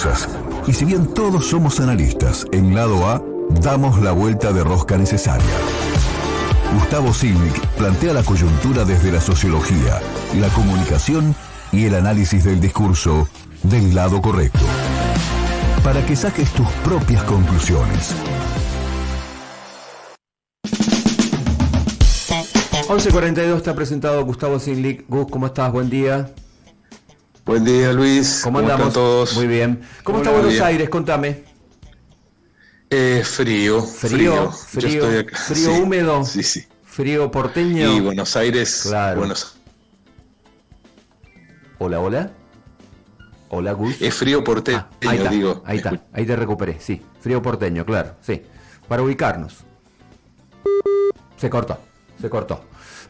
cosas. Y si bien todos somos analistas, en lado A, damos la vuelta de rosca necesaria. Gustavo Silnik plantea la coyuntura desde la sociología, la comunicación y el análisis del discurso del lado correcto, para que saques tus propias conclusiones. 11:42 está presentado Gustavo Silnik. Gus, ¿cómo estás? Buen día. Buen día, Luis. ¿Cómo andamos? Están todos? Muy bien. ¿Cómo Hola, está Buenos bien. Aires? Contame. Frío. Frío, Yo estoy acá. frío Sí, húmedo. Sí, sí. Frío porteño. Y Buenos Aires. Claro. Hola. Hola, Gus. Es frío porteño, ahí está, digo. ahí está. Ahí te recuperé. Sí, frío porteño, claro. Sí. Para ubicarnos. Se cortó.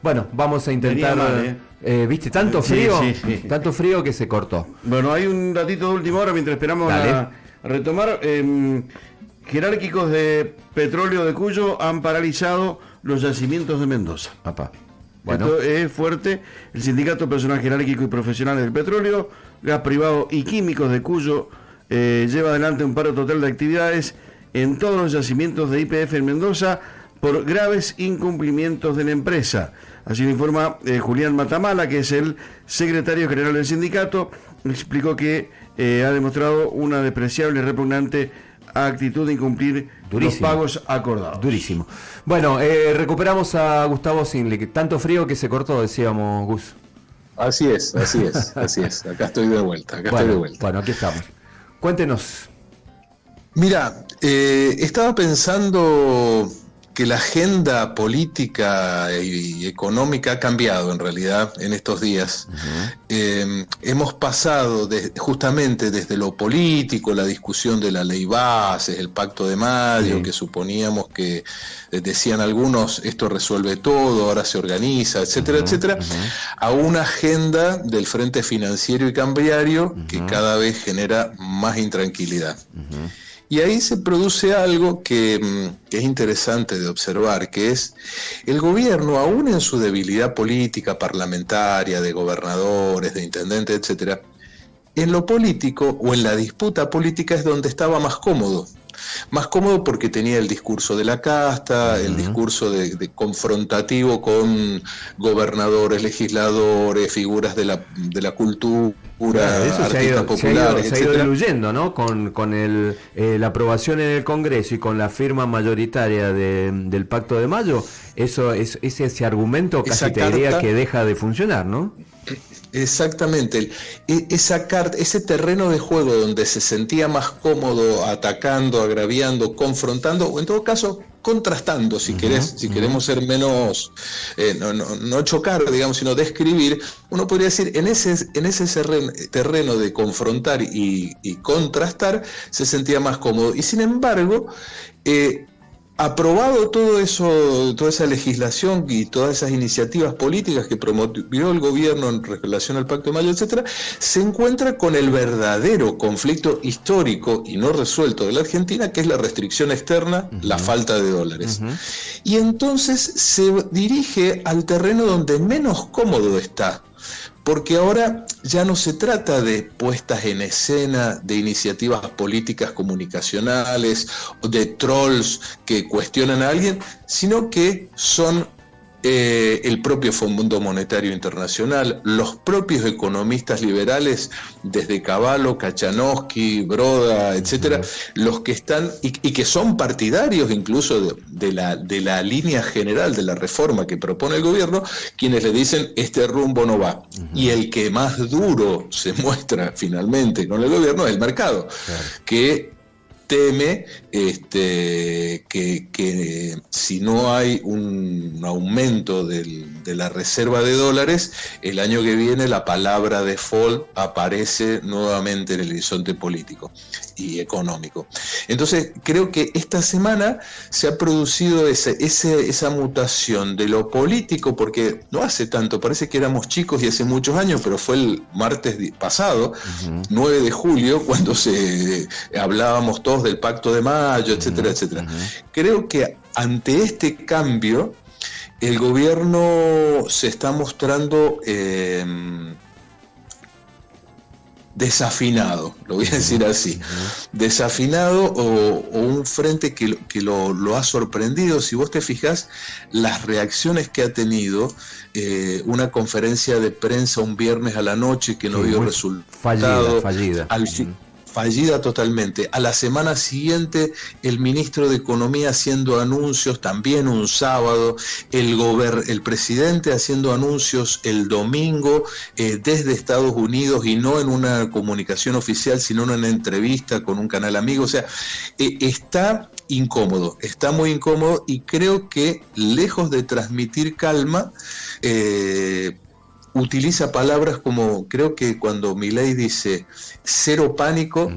Bueno, vamos a intentar. Venía mal, ¿Viste? Tanto frío. Sí. Tanto frío que se cortó. Bueno, hay un ratito de última hora mientras esperamos Dale. a retomar. Jerárquicos de petróleo de Cuyo han paralizado los yacimientos de Mendoza. Papá. Bueno. Esto es fuerte. El Sindicato Personal Jerárquico y Profesionales del Petróleo, Gas Privado y Químicos de Cuyo lleva adelante un paro total de actividades en todos los yacimientos de YPF en Mendoza por graves incumplimientos de la empresa. Así lo informa Julián Matamala, que es el secretario general del sindicato. Explicó que ha demostrado una despreciable y repugnante actitud de incumplir los pagos acordados. Durísimo. Bueno, recuperamos a Gustavo Silnik. Tanto frío que se cortó, decíamos, Gus. Así es. Acá estoy de vuelta. Bueno, aquí estamos. Cuéntenos. Mira, estaba pensando que la agenda política y económica ha cambiado en realidad en estos días. Hemos pasado justamente desde lo político, la discusión de la ley bases, el pacto de mayo, que suponíamos que, decían algunos, esto resuelve todo, ahora se organiza, etcétera, a una agenda del frente financiero y cambiario que cada vez genera más intranquilidad. Y ahí se produce algo que es interesante de observar, que es el gobierno, aún en su debilidad política, parlamentaria, de gobernadores, de intendentes, etcétera, en lo político o en la disputa política es donde estaba más cómodo. Más cómodo porque tenía el discurso de la casta, el discurso de confrontativo con gobernadores, legisladores, figuras de la cultura, eso artistas populares, se ha ido diluyendo, ¿no? Con la aprobación en el Congreso y con la firma mayoritaria del Pacto de Mayo, ese argumento casi te diría que deja de funcionar, ¿no? Exactamente, ese terreno de juego donde se sentía más cómodo atacando, agraviando, confrontando, o en todo caso contrastando, si queremos ser menos, no chocar, digamos, sino describir, uno podría decir, en ese terreno de confrontar y contrastar, se sentía más cómodo. Y sin embargo, aprobado todo eso, toda esa legislación y todas esas iniciativas políticas que promovió el gobierno en relación al Pacto de Mayo, etcétera, se encuentra con el verdadero conflicto histórico y no resuelto de la Argentina, que es la restricción externa, la falta de dólares. Y entonces se dirige al terreno donde menos cómodo está. Porque ahora ya no se trata de puestas en escena, de iniciativas políticas comunicacionales, de trolls que cuestionan a alguien, sino que son el propio Fondo Monetario Internacional, los propios economistas liberales, desde Cavallo, Kachanowski, Broda, etcétera, los que están y que son partidarios incluso de la línea general de la reforma que propone el gobierno, quienes le dicen este rumbo no va. Y el que más duro se muestra finalmente con el gobierno es el mercado, que teme que si no hay un aumento de la reserva de dólares, el año que viene la palabra default aparece nuevamente en el horizonte político y económico. Entonces creo que esta semana se ha producido esa mutación de lo político, porque no hace tanto, parece que éramos chicos y hace muchos años, pero fue el martes pasado, 9 de julio, cuando hablábamos todos del Pacto de Mayo, etcétera, etcétera. Creo que ante este cambio, el gobierno se está mostrando desafinado, lo voy a decir así, desafinado o un frente que lo ha sorprendido. Si vos te fijás, las reacciones que ha tenido, una conferencia de prensa un viernes a la noche que no dio resultado, fallida. Fallida totalmente. A la semana siguiente, el ministro de Economía haciendo anuncios, también un sábado, el presidente haciendo anuncios el domingo desde Estados Unidos, y no en una comunicación oficial, sino en una entrevista con un canal amigo. O sea, está incómodo, está muy incómodo, y creo que lejos de transmitir calma, utiliza palabras como, creo que cuando Milei dice cero pánico,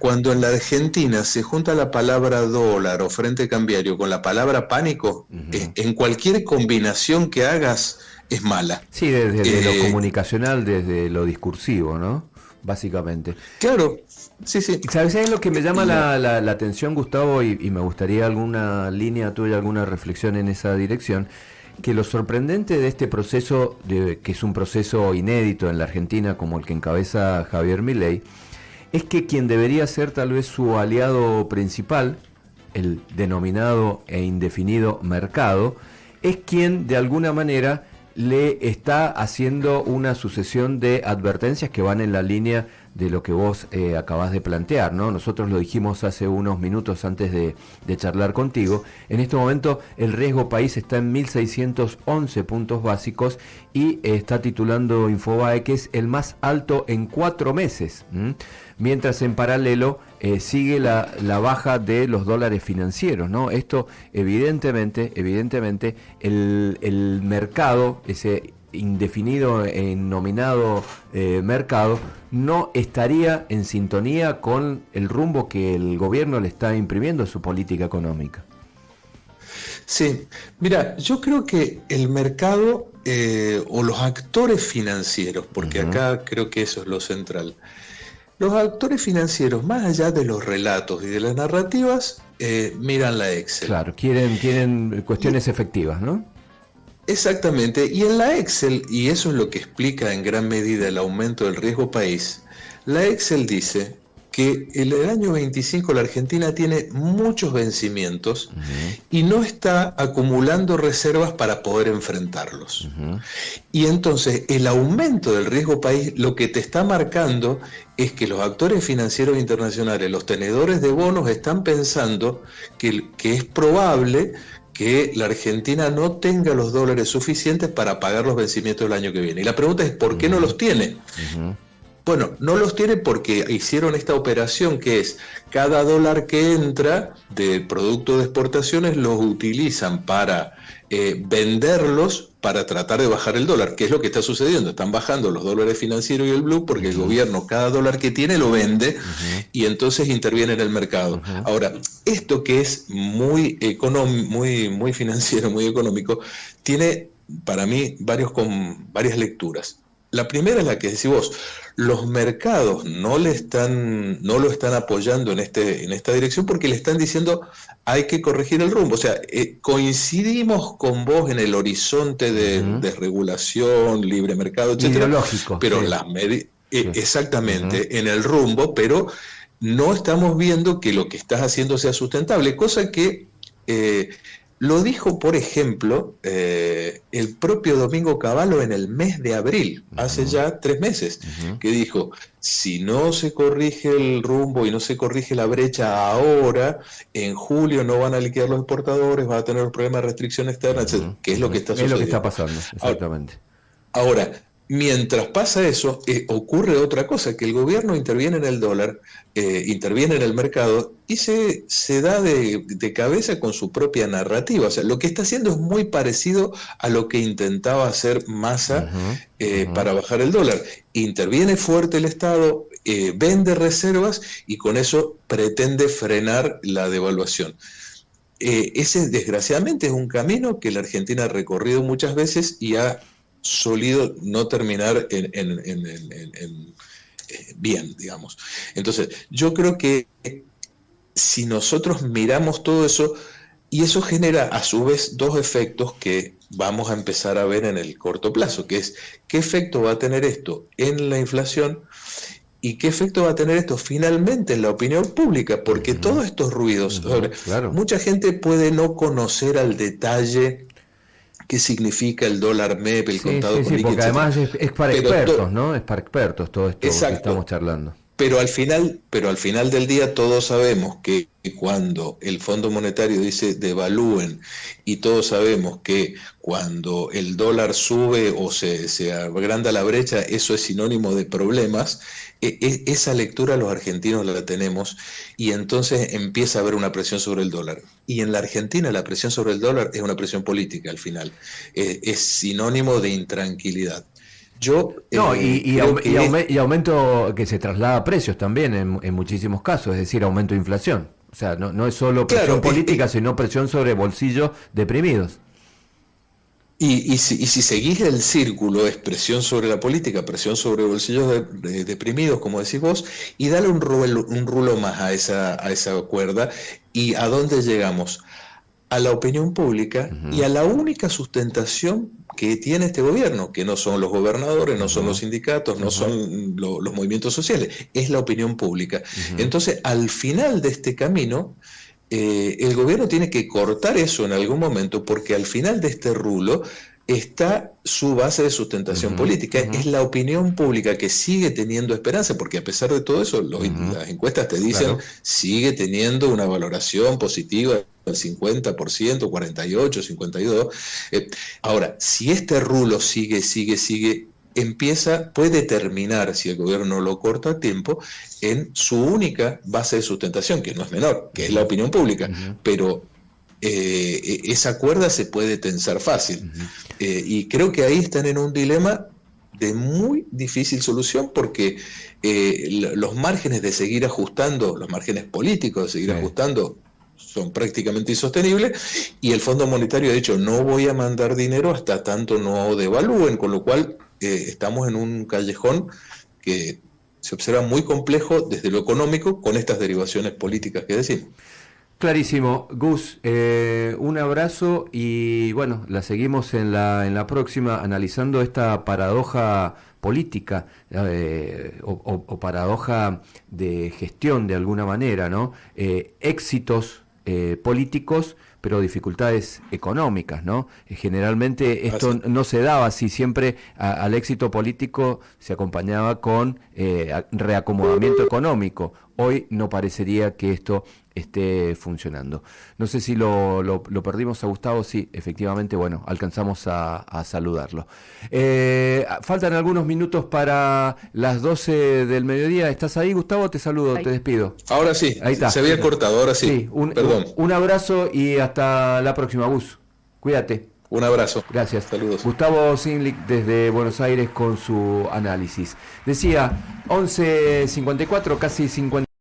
cuando en la Argentina se junta la palabra dólar o frente cambiario con la palabra pánico, en cualquier combinación que hagas es mala. Sí, desde lo comunicacional, desde lo discursivo, ¿no? Básicamente. Claro, sí. ¿Sabes lo que me llama la atención, Gustavo? Y me gustaría alguna línea tuya, alguna reflexión en esa dirección. Que lo sorprendente de este proceso, que es un proceso inédito en la Argentina, como el que encabeza Javier Milei, es que quien debería ser tal vez su aliado principal, el denominado e indefinido mercado, es quien de alguna manera le está haciendo una sucesión de advertencias que van en la línea de lo que vos acabás de plantear, ¿no? Nosotros lo dijimos hace unos minutos antes de charlar contigo. En este momento el riesgo país está en 1.611 puntos básicos y está titulando Infobae que es el más alto en 4 meses. Mientras en paralelo sigue la baja de los dólares financieros, ¿no? Esto evidentemente el mercado, ese indefinido nominado mercado, no estaría en sintonía con el rumbo que el gobierno le está imprimiendo a su política económica. Sí, mira, yo creo que el mercado o los actores financieros, porque acá creo que eso es lo central, los actores financieros, más allá de los relatos y de las narrativas, miran la Excel. Claro, quieren cuestiones efectivas, ¿no? Exactamente, y en la Excel, y eso es lo que explica en gran medida el aumento del riesgo país, la Excel dice que en el año 25 la Argentina tiene muchos vencimientos y no está acumulando reservas para poder enfrentarlos. Y entonces el aumento del riesgo país lo que te está marcando es que los actores financieros internacionales, los tenedores de bonos, están pensando que es probable que la Argentina no tenga los dólares suficientes para pagar los vencimientos del año que viene. Y la pregunta es, ¿por qué no los tiene? Bueno, no los tiene porque hicieron esta operación que es, cada dólar que entra de producto de exportaciones los utilizan para venderlos para tratar de bajar el dólar, que es lo que está sucediendo. Están bajando los dólares financieros y el blue porque el gobierno cada dólar que tiene lo vende y entonces interviene en el mercado. Ahora, esto que es muy financiero, muy económico, tiene para mí varias lecturas. La primera es la que decís vos, los mercados no lo están apoyando en esta dirección porque le están diciendo hay que corregir el rumbo. O sea, coincidimos con vos en el horizonte de regulación, libre mercado, etcétera. Ideológico. Pero sí. Exactamente, en el rumbo, pero no estamos viendo que lo que estás haciendo sea sustentable, cosa que lo dijo, por ejemplo, el propio Domingo Cavallo en el mes de abril, hace ya 3 meses, que dijo, si no se corrige el rumbo y no se corrige la brecha ahora, en julio no van a liquidar los exportadores, van a tener los problemas de restricción externa, etc., que es lo que está sucediendo. Es lo que está pasando, exactamente. Ahora, mientras pasa eso, ocurre otra cosa, que el gobierno interviene en el dólar, interviene en el mercado y se da de cabeza con su propia narrativa. O sea, lo que está haciendo es muy parecido a lo que intentaba hacer Massa para bajar el dólar. Interviene fuerte el Estado, vende reservas y con eso pretende frenar la devaluación. Ese, desgraciadamente, es un camino que la Argentina ha recorrido muchas veces y ha solido no terminar bien, digamos. Entonces, yo creo que si nosotros miramos todo eso, y eso genera a su vez 2 efectos que vamos a empezar a ver en el corto plazo, que es qué efecto va a tener esto en la inflación ¿Y qué efecto va a tener esto finalmente en la opinión pública? Porque todos estos ruidos, claro. Mucha gente puede no conocer al detalle qué significa el dólar MEP, el contado con liqui, porque además es para expertos, ¿no? Es para expertos todo esto exacto, que estamos charlando. Pero al final del día todos sabemos que cuando el Fondo Monetario dice devalúen, y todos sabemos que cuando el dólar sube o se agranda la brecha, eso es sinónimo de problemas. Esa lectura los argentinos la tenemos, y entonces empieza a haber una presión sobre el dólar. Y en la Argentina la presión sobre el dólar es una presión política al final, es sinónimo de intranquilidad. Y aumento que se traslada a precios también en muchísimos casos, es decir, aumento de inflación. O sea, no es solo presión política, sino presión sobre bolsillos deprimidos. Y si seguís el círculo, es presión sobre la política, presión sobre bolsillos deprimidos, como decís vos, y dale un rulo más a esa cuerda. ¿Y a dónde llegamos? A la opinión pública y a la única sustentación que tiene este gobierno, que no son los gobernadores, no son los sindicatos, no son los movimientos sociales, es la opinión pública. Entonces, al final de este camino, el gobierno tiene que cortar eso en algún momento, porque al final de este rulo está su base de sustentación política. Es la opinión pública que sigue teniendo esperanza, porque a pesar de todo eso, las encuestas te dicen, sigue teniendo una valoración positiva del 50%, 48%, 52%. Ahora, si este rulo sigue, puede terminar, si el gobierno no lo corta a tiempo, en su única base de sustentación, que no es menor, que es la opinión pública, pero esa cuerda se puede tensar fácil. Y creo que ahí están en un dilema de muy difícil solución, porque los márgenes de seguir ajustando, los márgenes políticos de seguir ajustando, son prácticamente insostenibles, y el Fondo Monetario ha dicho, no voy a mandar dinero hasta tanto no devalúen, con lo cual estamos en un callejón que se observa muy complejo desde lo económico, con estas derivaciones políticas que decimos. Clarísimo. Gus, un abrazo, y bueno, la seguimos en la próxima, analizando esta paradoja política o paradoja de gestión de alguna manera, ¿no? Éxitos políticos, pero dificultades económicas, ¿no? Generalmente esto no se daba así, siempre al éxito político se acompañaba con reacomodamiento económico. Hoy no parecería que esto esté funcionando. No sé si lo perdimos a Gustavo. Sí, efectivamente, bueno, alcanzamos a saludarlo. Faltan algunos minutos para las 12 del mediodía. ¿Estás ahí, Gustavo? Te saludo, te despido. Ahora sí, ahí está. Se había cortado, ahora sí. Perdón. Un abrazo y hasta la próxima, Gus. Cuídate. Un abrazo. Gracias. Saludos. Gustavo Zinlich desde Buenos Aires con su análisis. Decía, 11:54, casi 50.